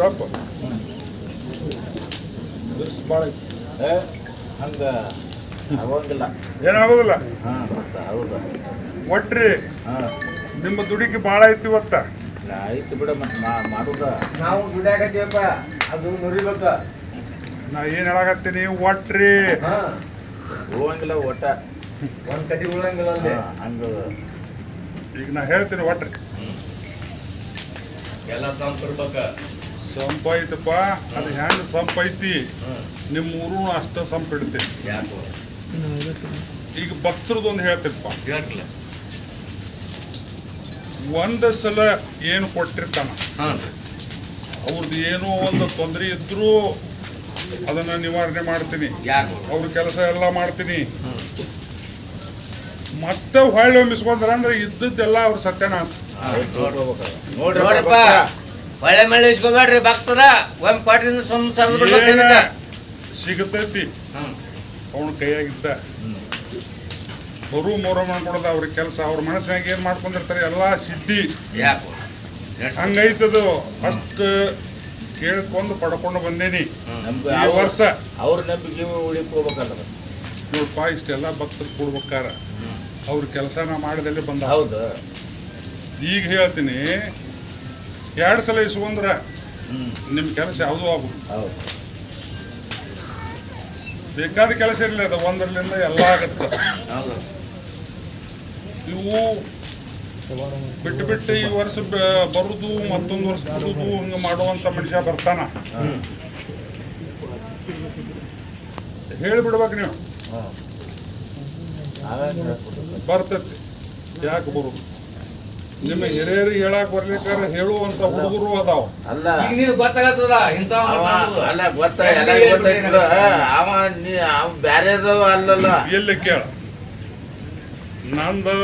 ಹೇಳಪ್ಪ ಭಾಳ ಹಂಗೆ ಆಗೋಂಗಿಲ್ಲ. ಏನಾಗೋದಿಲ್ಲ. ಹೌದು ಒಟ್ರಿ ನಿಮ್ಮ ದುಡಿಕೆ ಭಾಳ ಐತಿ ಇವತ್ತ. ಆಯ್ತು ಬಿಡ, ಮತ್ತೆ ಮಾಡುದ ನಾವು ದುಡಿಯಾಕತ್ತೀವಪ್ಪ, ಅದು ನುರಿಬೇಕ. ನಾ ಏನು ಹೇಳಕತ್ತೀನಿ, ಒಟ್ರಿ ಹೋಗಂಗಿಲ್ಲ ಒಟ್ಟ ಒಂದು ಕಟಿ ಉಳಂಗಿಲ್ಲ ಅಲ್ಲಿ. ಹಂಗೆ ಈಗ ನಾ ಹೇಳ್ತೀನಿ ಒಟ್ರಿ ಎಲ್ಲ ಸಂಪರ್ಕ ಸಂಪ ಐತಪ್ಪ. ಅದು ಹೆಂಗೆ ಸಂಪ ಐತಿ, ನಿಮ್ಮ ಊರು ಅಷ್ಟ ಸಂಪ ಇಡ್ತೀವಿ. ಯಾಕೆ ಈಗ ಭಕ್ತರದೊಂದು ಹೇಳ್ತೀರಪ್ಪ. ಹೇಳ್ತಿಲ್ಲ ಒಂದು ಸಲ ಏನು ಕೊಟ್ಟಿರ್ತಾನ, ಅವ್ರದ್ದು ಏನೋ ಒಂದು ತೊಂದರೆ ಇದ್ರೂ ಅದನ್ನ ನಿವಾರಣೆ ಮಾಡ್ತೀನಿ, ಯಾಕೆ ಅವ್ರ ಕೆಲಸ ಎಲ್ಲ ಮಾಡ್ತೀನಿ. ಮತ್ತೆ ಹೊಳ್ಳಿ ಮಿಸ್ಕೊಂಡ್ರ ಅಂದ್ರೆ ಇದ್ದದ್ದೆಲ್ಲ ಅವ್ರ ಸತ್ಯನಾಶ. ನೋಡ್ರಪ್ಪ, ಒಳ್ಳೆ ಮಳೆ ಇಸ್ಕೋಬೇಡ್ರಿ ಭಕ್ತರ. ಒಂದ್ ಪಾಟ್ರಿಂದ ಏನ ಸಿಗತೈತಿ ಅವನ ಕೈಯಾಗಿದ್ದ ಬರು ಮೊರ ಮಾಡ್ಕೊಡೋದ ಅವ್ರ ಕೆಲಸ. ಅವ್ರ ಮನಸ್ಸಿನಾಗ ಏನ್ ಮಾಡ್ಕೊಂಡಿರ್ತಾರೆ ಎಲ್ಲ ಸಿದ್ಧಿ. ಯಾಕೆ ಹಂಗೈತದು. ಅಷ್ಟು ಕೇಳ್ಕೊಂಡು ಪಡ್ಕೊಂಡು ಬಂದೇನಿ ಈ ವರ್ಷ. ಅವ್ರ ನಂಬಿಕೆ ಉಳಿಕ್ ಹೋಗ್ಬೇಕಲ್ಲ. ನೋಡಪ್ಪ, ಇಷ್ಟೆಲ್ಲ ಭಕ್ತರು ಕೊಡ್ಬೇಕಾರ ಅವ್ರ ಕೆಲಸನ ಮಾಡಿದಲ್ಲಿ ಬಂದ. ಹೌದು, ಈಗ ಹೇಳ್ತೀನಿ, 2 ಸಲ ಇಸ್ಕೊಂಡ್ರ ನಿಮ್ಮ ಕೆಲಸ ಯಾವುದೂ ಆಗುದು. ಹೌದು, ಬೇಕಾದ ಕೆಲಸ ಇರಲಿ, ಅದು ಒಂದರಲ್ಲಿಂದ ಎಲ್ಲ ಆಗತ್ತ. ಇವು ಬಿಟ್ಟು ಬಿಟ್ಟು ಈ ವರ್ಷ ಬರುದು ಮತ್ತೊಂದು ವರ್ಷ ಬಿಡುದು ಹಂಗ ಮಾಡುವಂತ ಮನುಷ್ಯ ಬರ್ತಾನ. ಹೇಳಿಬಿಡ್ಬೇಕು ನೀವು, ಬರ್ತೈತಿ. ಯಾಕೆ ಬರುದು? ನಿಮ್ಮ ಹಿರಿಯರಿಗೆ ಹೇಳಕ್ ಬರ್ಲಿಕ್ಕಾರ ಹೇಳುವಂತ ಹುಡುಗರು ಅದಾವ. ಅಲ್ಲ ಗೊತ್ತಾಗತ್ತದ ಇಂಥ ಅಲ್ಲ ಗೊತ್ತಾಯ್ತು. ಅವ ಬ್ಯಾರೆದವ ಅಲ್ಲಲ್ಲ. ಎಲ್ಲಿ ಕೇಳ, ನಂದು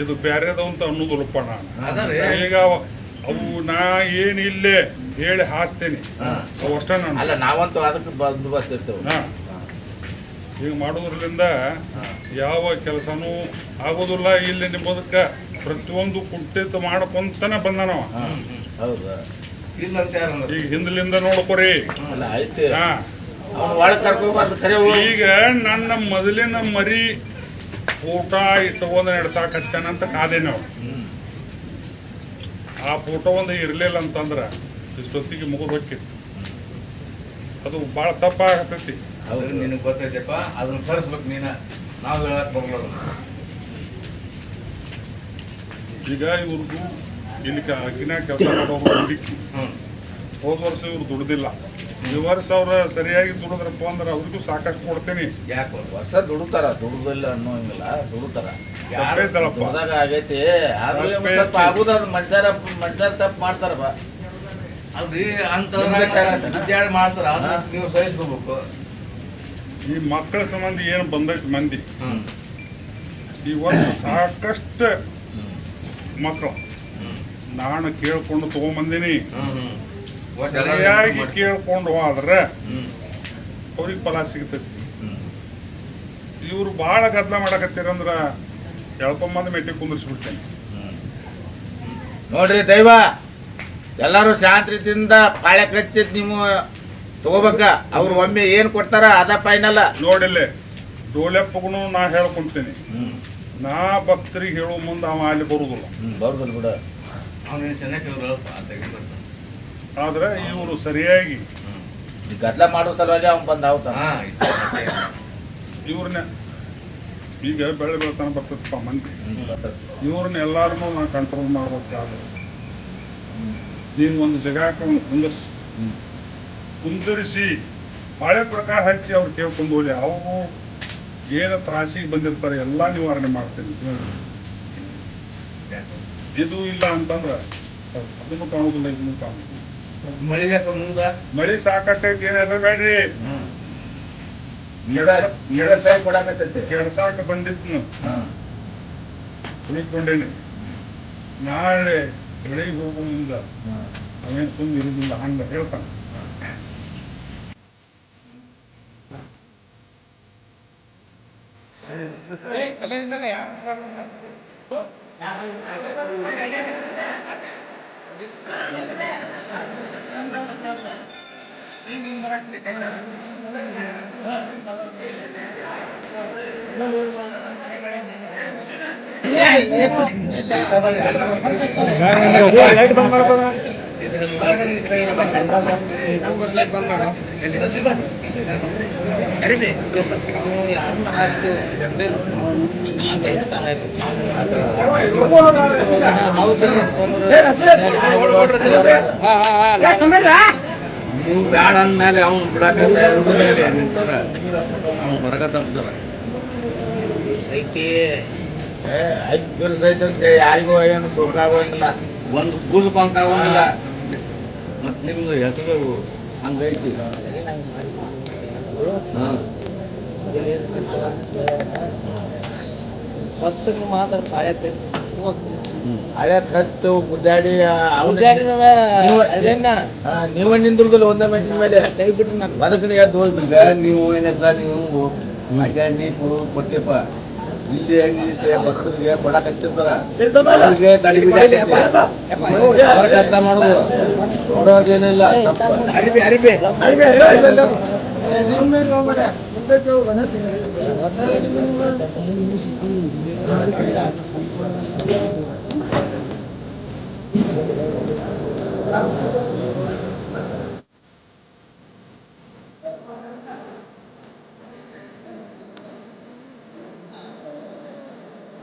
ಇದು ಬ್ಯಾರೆದ ಅಂತ ಅನ್ನೋದಿಲ್ಲಪ್ಪ. ನಾನು ಈಗ ಅವು ನಾ ಏನಿಲ್ಲೇ ಹೇಳಿ ಹಾಸ್ತೀನಿ, ಅವು ಅಷ್ಟ ನಾನು. ಅಲ್ಲ ನಾವಂತೂ ಅದಕ್ಕೆ ಬಂದೋಬಸ್ತ್ ಇರ್ತೇವೆ. ಈಗ ಮಾಡೋದ್ರಲ್ಲಿಂದ ಯಾವ ಕೆಲಸನೂ ಆಗೋದಿಲ್ಲ. ಇಲ್ಲಿ ನಿಮ್ಮದಕ್ಕೆ ಪ್ರತಿಯೊಂದು ಕುಂಠಿತ ಮಾಡಕೊಂತಾನೆ ಬಂದನವ. ಹೌದಾ? ಇಲ್ಲ ಅಂತ ಯಾರು ಈಗ ಹಿಂದಲಿಂದ ನೋಡ್ಕೊರಿ. ಅಲ್ಲ ಆಯ್ತು, ಒಳಗೆ ಕರ್ಕೊಂಡ್ ಈಗ ನನ್ನ ಮೊದಲಿನ ಮರಿ ಫೋಟೋ ಇಟ್ಕೊಂಡು ನಡ್ಸಾಕತ್ತೇನಂತ ಕಾದೆ ನಾವು. ಆ ಫೋಟೋ ಒಂದು ಇರ್ಲಿಲ್ಲ ಅಂತಂದ್ರ ಇಷ್ಟೊತ್ತಿಗೆ ಮುಗಿದು ಹೋಗಿತ್ತು. ಅದು ಭಾಳ ತಪ್ಪಾಗತೈತಿ. ನಿನಗೆ ಗೊತ್ತೈತಪ್ಪ, ಅದನ್ನ ಕರೆಸ್ಬೇಕು ನೀನ. ನಾವು ಹೇಳಕ್ ಬರಲ್ಲ. ಈಗ ಇವ್ರದ್ದು ಇಲ್ಲಿ ಅಗ್ನ್ಯಾಗ ಕೆಲಸ ಮಾಡೋರು ಹುಡುಕಿ ಹೋದ ವರ್ಷ ಇವ್ರು ದುಡ್ದಿಲ್ಲ. ಈ ವರ್ಷ ಅವ್ರ ಸರಿಯಾಗಿ ದುಡಿದ್ರಪ್ಪ ಅಂದ್ರೆ ಅವ್ರಿಗೂ ಸಾಕಷ್ಟು ಕೊಡ್ತೀನಿ. ಯಾಕೆ ವರ್ಷ ದುಡುತ್ತಾರ, ದುಡುದಿಲ್ಲ ಅನ್ನೋಂಗಿಲ್ಲ, ದುಡುತ್ತಾರ. ತಪ್ಪೈತಲ್ಲಪ್ಪ, ಹೋದಾಗ ಆಗೈತಿ. ಆದ್ರೂ ಸ್ವಲ್ಪ ಆಗುದ, ಮನುಷ್ಯರ ತಪ್ಪು ಮಾಡ್ತಾರಪ್ಪ. ಅಲ್ರಿ ಅಂತ ಮಾಡ್ತಾರ, ಅದನ್ನ ನೀವು ಸಹಿಸ್ಕೋಬೇಕು. ಈ ಮಕ್ಕಳ ಸಂಬಂಧ ಏನು ಬಂದೈತಿ ಮಂದಿ ಈ ವರ್ಷ ಸಾಕಷ್ಟು ಮಕ್ಕಳು ನಾನು ಕೇಳ್ಕೊಂಡು ತಗೊಂಬಂದಿನಿ. ಸರಿಯಾಗಿ ಕೇಳ್ಕೊಂಡು ಹೋದ್ರೆ ಅವ್ರಿಗೆ ಫಲ ಸಿಗ್ತೈತಿ. ಇವ್ರು ಭಾಳ ಗದ್ದಲ ಮಾಡಕತ್ತೀರಂದ್ರ ಎಳ್ಕೊಂಬಂದು ಮೆಟ್ಟಿಗೆ ಕುಂದಿರ್ಸ್ಬಿಡ್ತೇನೆ. ನೋಡ್ರಿ ದೈವ, ಎಲ್ಲರೂ ಶಾಂತ ರೀತಿಯಿಂದ ಪಾಳೆ ಕಚ್ಚಿದ್ ನೀವು ತಗೋಬೇಕ. ಅವ್ರು ಒಮ್ಮೆ ಏನ್ ಕೊಡ್ತಾರ ಅದ ಫೈನಲ್. ನೋಡಿಲ್ಲೇ ಡೋಲೆಪ್ಪಗೂ ನಾ ಹೇಳ್ಕೊಂತೀನಿ, ನಾ ಭಕ್ತರಿಗೆ ಹೇಳೋ ಮುಂದೆ ಅವ ಅಲ್ಲಿ ಬರುದಿಲ್ಲ. ಬರುದಿಲ್ಲ ಬಿಡ, ಅವನೇನು ಚೆನ್ನಾಗಿ ಆದ್ರೆ ಇವರು ಸರಿಯಾಗಿ ಗದ್ದಲ ಮಾಡೋ ಸಲುವಾಗಿ ಅವ್ನು ಬಂದ ಇವ್ರನ್ನ ಈಗ ಬೆಳೆ ಬೆಳ್ತಾನೆ ಬರ್ತದಪ್ಪ ಮಂದಿ. ಇವ್ರನ್ನ ಎಲ್ಲಾರನ್ನೂ ನಾನು ಕಂಟ್ರೋಲ್ ಮಾಡ್ಬೇಕಾದ್ರೆ ನೀನು ಒಂದು ಜಗಾಕ ಕುಂದರಿಸಿ ಬಾಳೆ ಪ್ರಕಾರ ಹಚ್ಚಿ ಅವ್ರು ಕೇಳ್ಕೊಂಡು ಹೋಗಿ ಅವರು ಏನು ತ್ರಾಸಿಗೆ ಬಂದಿರ್ತಾರೆ ಎಲ್ಲ ನಿವಾರಣೆ ಮಾಡ್ತೀನಿ. ಇದು ಇಲ್ಲ ಅಂತಂದ್ರೆ ಅದನ್ನು ಕಾಣುದಿಲ್ಲ, ಇದನ್ನು ಕಾಣುದಿಲ್ಲ. ಮಳಿ ಸಾಕಟ್ಟೈತಿ, ಏನಾದ್ರು ಬೇಡ್ರಿ. ಕೆಡ್ಸಾಕ ಬಂದಿತ್ತು ಉಳಿಕೊಂಡೇನೆ. ನಾಳೆ ಬೆಳಿಗ್ಗೆ ಹೋಗೋ ಮುಂದ ಅವೇನು ಸುಮ್ಮನೆ ಇರುದಿಲ್ಲ, ಹಂಗ ಹೇಳ್ತಾನೆ. ನೀವು ಬ್ಯಾಡ ಅಂದ್ಮೇಲೆ ಅವ್ನು ಬಿಡಾಕ ನಿಂತಾರ ಅವ್ನು ಹೊರಗ ತಪ್ಪಿದಾರ ಐತೆ ಯಾರಿಗೂ ಏನು ಬೇಕಾಗೋದಿಲ್ಲ. ಒಂದು ಕೂಸು ಪಂಕ ಆಗೋದಿಲ್ಲ. ಮತ್ತು ನಿಮ್ದು ಹೆಸರು ಹಂಗೈತಿ. ಹಾಂ ಹಳೆ ಖರ್ಚು ಗುದ್ದಾಡಿ ನೀವ ನಿಂದ್ರದಿಲ್ಲ ಒಂದೇ ಮೆಟ್ಟಿನ ಮೇಲೆ ಕೈ ಬಿಟ್ಟು ನಾನು ಬದುಕಿನ ಎದ್ದು ಹೋಗ್ಬಿಟ್ಟು ಈಗ ನೀವು ಏನಂತ ನೀವು ನೀರು ಕೊಡ್ತೀಪ್ಪ ಇಲ್ಲಿ ಬಸ್ಸರಿಗೆ ಕೊಡಕತ್ತಿರ್ತಾರ ಅವ್ರಿಗೆ ತಡಿ ಅರ್ಥ ಮಾಡೋದು ನೋಡೋದೇನಿಲ್ಲ ತಪ್ಪು